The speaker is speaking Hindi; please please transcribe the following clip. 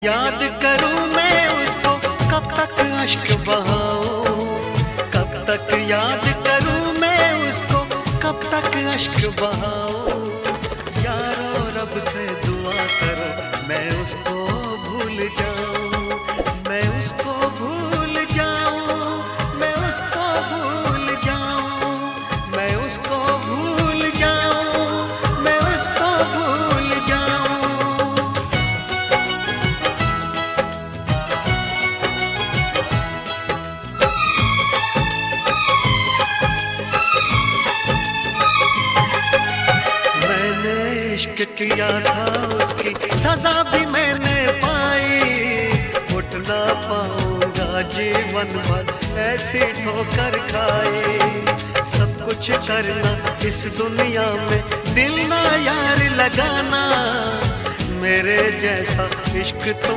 याद करूं मैं उसको, कब तक अश्क बहाऊं, कब तक याद करूं मैं उसको, कब तक अश्क बहाऊं। यारो रब से दुआ करो मैं उसको भूल जाऊं, मैं उसको भूल जाऊं, मैं उसको भूल जाऊं, मैं उसको भूल जाऊं, मैं उसको भूल जाऊं। इश्क किया था उसकी सजा भी मैंने पाई, उठ ना पाऊंगा जीवन भर ऐसी ठोकर खाई। सब कुछ करना इस दुनिया में, दिल ना यार लगाना, मेरे जैसा इश्क तुम